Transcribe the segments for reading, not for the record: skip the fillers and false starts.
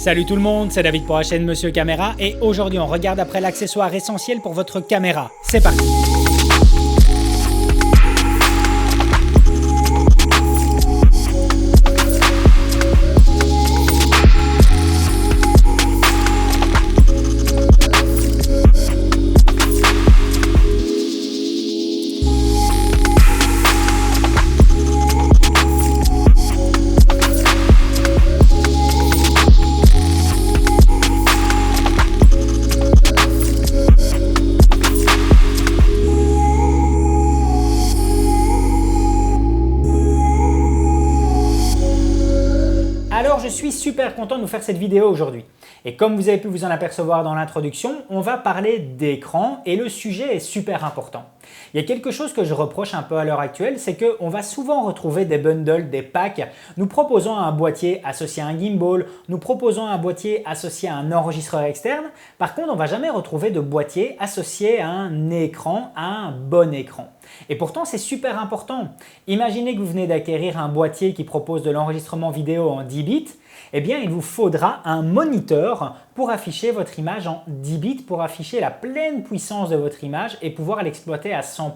Salut tout le monde, c'est David pour la chaîne Monsieur Caméra et aujourd'hui on regarde après l'accessoire essentiel pour votre caméra. C'est parti! Alors je suis super content de vous faire cette vidéo aujourd'hui et comme vous avez pu vous en apercevoir dans l'introduction, on va parler d'écran et le sujet est super important. Il y a quelque chose que je reproche un peu à l'heure actuelle, c'est qu'on va souvent retrouver des bundles, des packs nous proposant un boîtier associé à un gimbal, nous proposant un boîtier associé à un enregistreur externe. Par contre, on ne va jamais retrouver de boîtier associé à un écran, à un bon écran. Et pourtant, c'est super important. Imaginez que vous venez d'acquérir un boîtier qui propose de l'enregistrement vidéo en 10 bits. Eh bien, il vous faudra un moniteur pour afficher votre image en 10 bits, pour afficher la pleine puissance de votre image et pouvoir l'exploiter à 100%.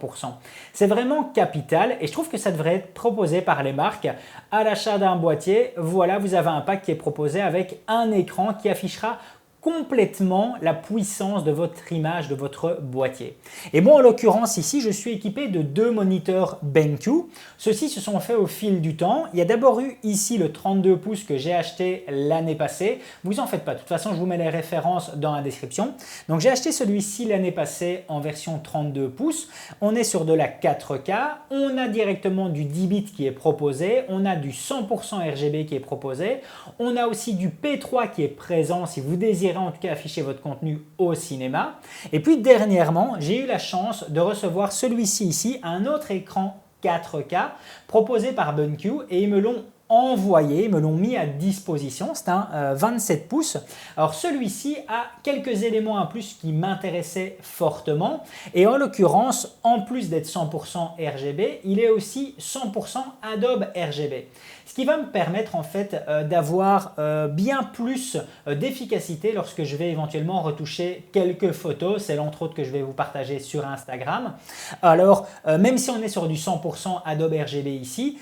C'est vraiment capital et je trouve que ça devrait être proposé par les marques. À l'achat d'un boîtier, voilà, vous avez un pack qui est proposé avec un écran qui affichera complètement la puissance de votre image, de votre boîtier. Et moi, en l'occurrence ici, je suis équipé de deux moniteurs BenQ. Ceux-ci se sont faits au fil du temps. Il y a d'abord eu ici le 32 pouces que j'ai acheté l'année passée. Vous en faites pas, de toute façon, je vous mets les références dans la description. Donc, j'ai acheté celui-ci l'année passée en version 32 pouces. On est sur de la 4K. On a directement du 10 bits qui est proposé. On a du 100% RGB qui est proposé. On a aussi du P3 qui est présent si vous désirez en tout cas afficher votre contenu au cinéma. Et puis dernièrement, j'ai eu la chance de recevoir celui-ci ici, un autre écran 4K proposé par BenQ et ils me l'ont envoyé, ils me l'ont mis à disposition. C'est un 27 pouces. Alors celui-ci a quelques éléments en plus qui m'intéressaient fortement et en l'occurrence, en plus d'être 100% RGB, il est aussi 100% Adobe RGB. Ce qui va me permettre en fait d'avoir bien plus d'efficacité lorsque je vais éventuellement retoucher quelques photos. C'est entre autres que je vais vous partager sur Instagram. Alors même si on est sur du 100% Adobe RGB ici,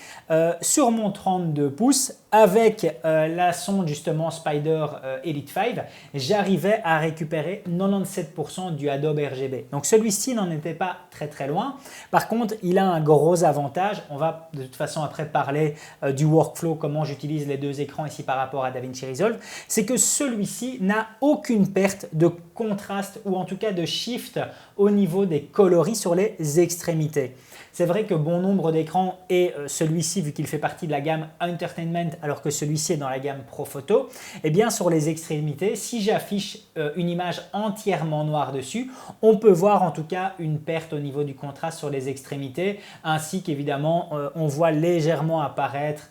sur mon 32 pouces avec la sonde justement Spider Elite 5, j'arrivais à récupérer 97% du Adobe RGB. Donc celui-ci n'en était pas très loin. Par contre, il a un gros avantage. On va de toute façon après parler du workflow, comment j'utilise les deux écrans ici par rapport à DaVinci Resolve. C'est que celui-ci n'a aucune perte de contraste ou en tout cas de shift au niveau des coloris sur les extrémités. C'est vrai que bon nombre d'écrans et celui-ci, vu qu'il fait partie de la gamme Entertainment alors que celui-ci est dans la gamme Pro Photo, eh bien sur les extrémités, si j'affiche une image entièrement noire dessus, on peut voir en tout cas une perte au niveau du contraste sur les extrémités ainsi qu'évidemment on voit légèrement apparaître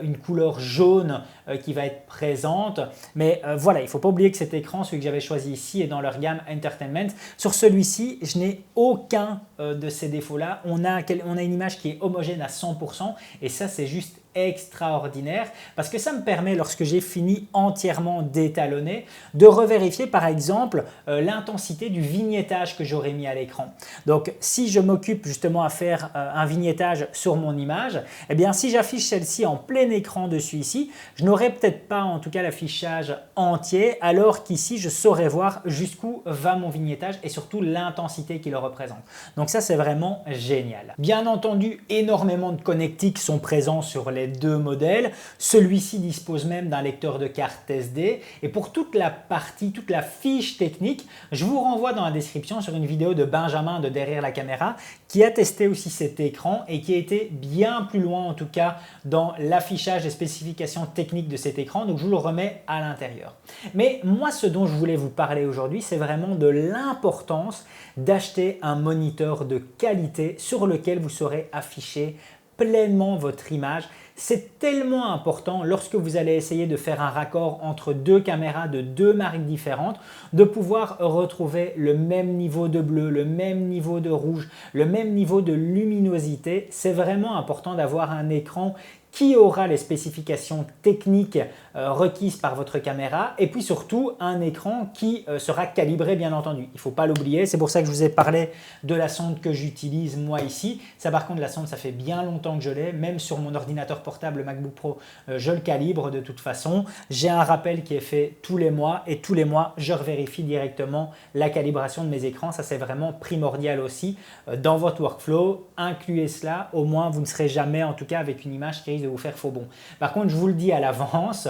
une couleur jaune qui va être présente. Mais voilà, il ne faut pas oublier que cet écran, celui que j'avais choisi ici, est dans leur gamme Entertainment. Sur celui-ci, je n'ai aucun de ces défauts-là. On a une image qui est homogène à 100% et ça, c'est juste extraordinaire parce que ça me permet, lorsque j'ai fini entièrement d'étalonner, de revérifier par exemple l'intensité du vignettage que j'aurais mis à l'écran. Donc si je m'occupe justement à faire un vignettage sur mon image, eh bien si j'affiche celle-ci en plein écran dessus ici, je n'aurai peut-être pas en tout cas l'affichage entier alors qu'ici je saurais voir jusqu'où va mon vignettage et surtout l'intensité qu'il représente. Donc ça, c'est vraiment génial. Bien entendu, énormément de connectiques sont présents sur les deux modèles. Celui-ci dispose même d'un lecteur de carte SD et pour toute la partie, toute la fiche technique, je vous renvoie dans la description sur une vidéo de Benjamin de Derrière la caméra qui a testé aussi cet écran et qui a été bien plus loin en tout cas dans l'affichage des spécifications techniques de cet écran. Donc je vous le remets à l'intérieur. Mais moi, ce dont je voulais vous parler aujourd'hui, c'est vraiment de l'importance d'acheter un moniteur de qualité sur lequel vous saurez afficher pleinement votre image. C'est tellement important lorsque vous allez essayer de faire un raccord entre deux caméras de deux marques différentes, de pouvoir retrouver le même niveau de bleu, le même niveau de rouge, le même niveau de luminosité. C'est vraiment important d'avoir un écran qui aura les spécifications techniques requises par votre caméra et puis surtout un écran qui sera calibré bien entendu. Il ne faut pas l'oublier, c'est pour ça que je vous ai parlé de la sonde que j'utilise moi ici. Ça par contre la sonde ça fait bien longtemps que je l'ai, même sur mon ordinateur portable MacBook Pro je le calibre de toute façon. J'ai un rappel qui est fait tous les mois et tous les mois je revérifie directement la calibration de mes écrans. Ça c'est vraiment primordial aussi dans votre workflow. Incluez cela, au moins vous ne serez jamais en tout cas avec une image qui risque de vous faire faux bon. Par contre je vous le dis à l'avance,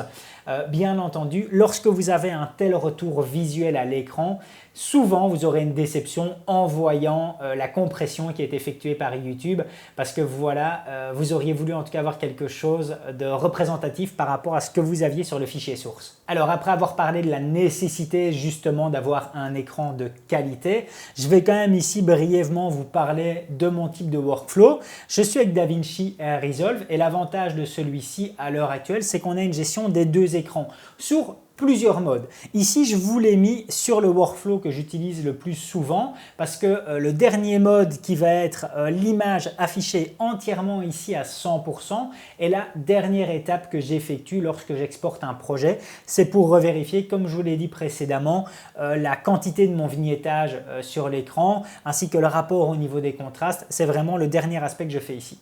bien entendu, lorsque vous avez un tel retour visuel à l'écran, souvent vous aurez une déception en voyant la compression qui est effectuée par YouTube parce que voilà, vous auriez voulu en tout cas avoir quelque chose de représentatif par rapport à ce que vous aviez sur le fichier source. Alors après avoir parlé de la nécessité justement d'avoir un écran de qualité, je vais quand même ici brièvement vous parler de mon type de workflow. Je suis avec DaVinci Resolve et l'avantage de celui-ci à l'heure actuelle, c'est qu'on a une gestion des deux écrans sur plusieurs modes. Ici, je vous l'ai mis sur le workflow que j'utilise le plus souvent parce que le dernier mode qui va être l'image affichée entièrement ici à 100% est la dernière étape que j'effectue lorsque j'exporte un projet. C'est pour revérifier, comme je vous l'ai dit précédemment, la quantité de mon vignettage sur l'écran ainsi que le rapport au niveau des contrastes. C'est vraiment le dernier aspect que je fais ici.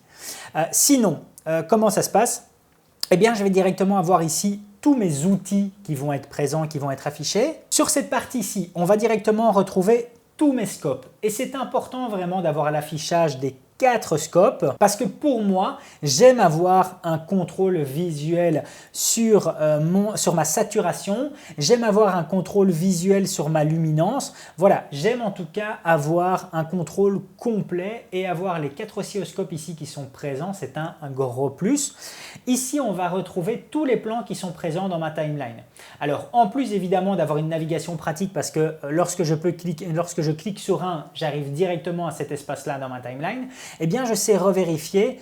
Sinon, comment ça se passe? Eh bien, je vais directement avoir ici tous mes outils qui vont être présents, qui vont être affichés. Sur cette partie-ci, on va directement retrouver tous mes scopes. Et c'est important vraiment d'avoir l'affichage des 4 scopes parce que pour moi, j'aime avoir un contrôle visuel sur ma saturation, j'aime avoir un contrôle visuel sur ma luminance. Voilà, j'aime en tout cas avoir un contrôle complet et avoir les 4 oscilloscopes ici qui sont présents, c'est un gros plus. Ici, on va retrouver tous les plans qui sont présents dans ma timeline. Alors, en plus évidemment d'avoir une navigation pratique parce que lorsque je clique sur un, j'arrive directement à cet espace-là dans ma timeline. Eh bien, je sais revérifier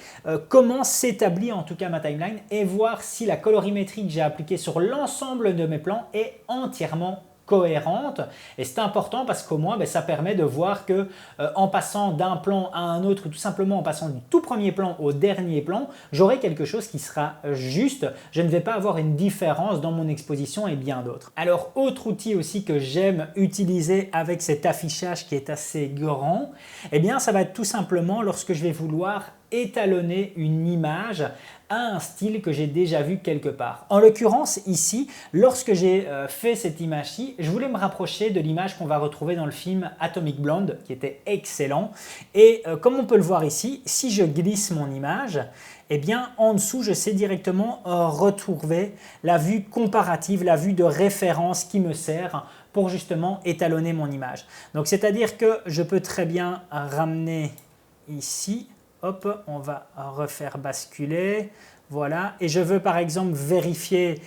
comment s'établit en tout cas ma timeline et voir si la colorimétrie que j'ai appliquée sur l'ensemble de mes plans est entièrement cohérente. Et c'est important parce qu'au moins ça permet de voir que en passant d'un plan à un autre, tout simplement en passant du tout premier plan au dernier plan, j'aurai quelque chose qui sera juste. Je ne vais pas avoir une différence dans mon exposition et bien d'autres. Alors autre outil aussi que j'aime utiliser avec cet affichage qui est assez grand, eh bien ça va être tout simplement lorsque je vais vouloir étalonner une image à un style que j'ai déjà vu quelque part. En l'occurrence ici, lorsque j'ai fait cette image-ci, je voulais me rapprocher de l'image qu'on va retrouver dans le film Atomic Blonde qui était excellent et comme on peut le voir ici, si je glisse mon image, eh bien en dessous je sais directement retrouver la vue comparative, la vue de référence qui me sert pour justement étalonner mon image. Donc c'est-à-dire que je peux très bien ramener ici. Hop, on va refaire basculer, voilà, et je veux par exemple vérifier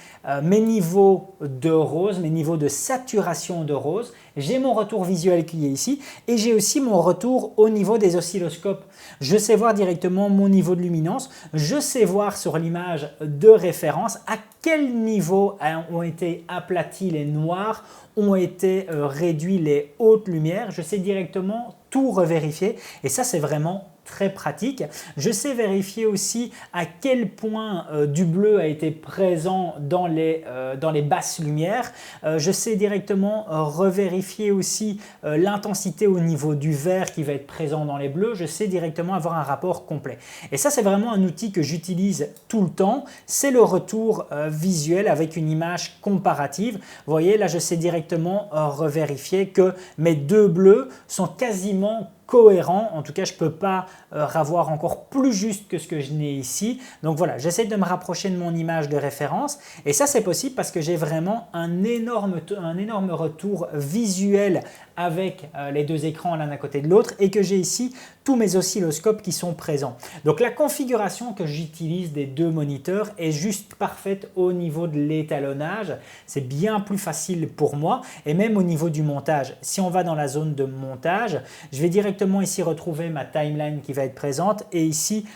mes niveaux de rose, mes niveaux de saturation de rose. J'ai mon retour visuel qui est ici et j'ai aussi mon retour au niveau des oscilloscopes. Je sais voir directement mon niveau de luminance, je sais voir sur l'image de référence à quel niveau ont été aplatis les noirs, ont été réduits les hautes lumières. Je sais directement tout revérifier et ça c'est vraiment très pratique. Je sais vérifier aussi à quel point du bleu a été présent dans les basses lumières. Je sais directement revérifier aussi l'intensité au niveau du vert qui va être présent dans les bleus. Je sais directement avoir un rapport complet. Et ça, c'est vraiment un outil que j'utilise tout le temps. C'est le retour visuel avec une image comparative. Vous voyez, là, je sais directement revérifier que mes deux bleus sont quasiment cohérent. En tout cas, je ne peux pas avoir encore plus juste que ce que je n'ai ici. Donc voilà, j'essaie de me rapprocher de mon image de référence et ça c'est possible parce que j'ai vraiment un énorme retour visuel avec les deux écrans l'un à côté de l'autre et que j'ai ici tous mes oscilloscopes qui sont présents. Donc la configuration que j'utilise des deux moniteurs est juste parfaite au niveau de l'étalonnage. C'est bien plus facile pour moi et même au niveau du montage. Si on va dans la zone de montage, je vais directement ici retrouver ma timeline qui va être présente et ici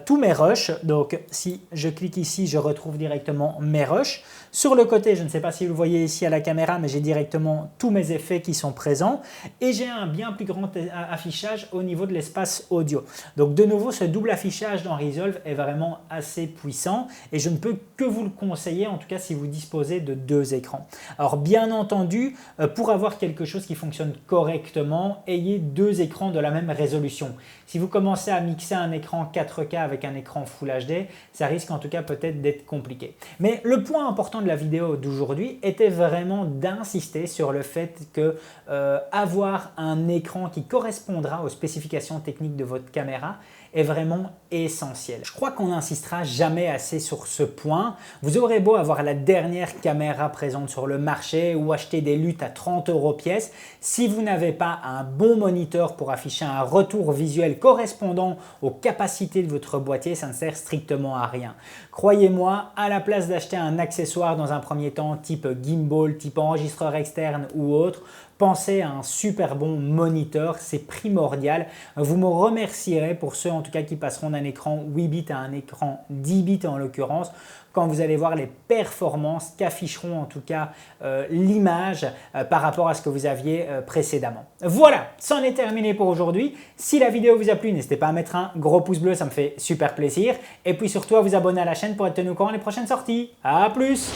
tous mes rushs. Donc si je clique ici, je retrouve directement mes rushs. Sur le côté, je ne sais pas si vous le voyez ici à la caméra, mais j'ai directement tous mes effets qui sont présents. écran et j'ai un bien plus grand affichage au niveau de l'espace audio. Donc de nouveau, ce double affichage dans Resolve est vraiment assez puissant et je ne peux que vous le conseiller, en tout cas si vous disposez de deux écrans. Alors bien entendu, pour avoir quelque chose qui fonctionne correctement, ayez deux écrans de la même résolution. Si vous commencez à mixer un écran 4K avec un écran Full HD, ça risque en tout cas peut-être d'être compliqué. Mais le point important de la vidéo d'aujourd'hui était vraiment d'insister sur le fait que avoir un écran qui correspondra aux spécifications techniques de votre caméra est vraiment essentiel. Je crois qu'on n'insistera jamais assez sur ce point. Vous aurez beau avoir la dernière caméra présente sur le marché ou acheter des luttes à 30 € pièce, si vous n'avez pas un bon moniteur pour afficher un retour visuel correspondant aux capacités de votre boîtier, ça ne sert strictement à rien. Croyez-moi, à la place d'acheter un accessoire dans un premier temps type gimbal, type enregistreur externe ou autre, pensez à un super bon moniteur, c'est primordial. Vous me remercierez pour ceux en tout cas qui passeront d'un écran 8 bits à un écran 10 bits en l'occurrence, quand vous allez voir les performances qu'afficheront en tout cas l'image par rapport à ce que vous aviez précédemment. Voilà, c'en est terminé pour aujourd'hui. Si la vidéo vous a plu, n'hésitez pas à mettre un gros pouce bleu, ça me fait super plaisir. Et puis surtout à vous abonner à la chaîne pour être tenu au courant des prochaines sorties. À plus!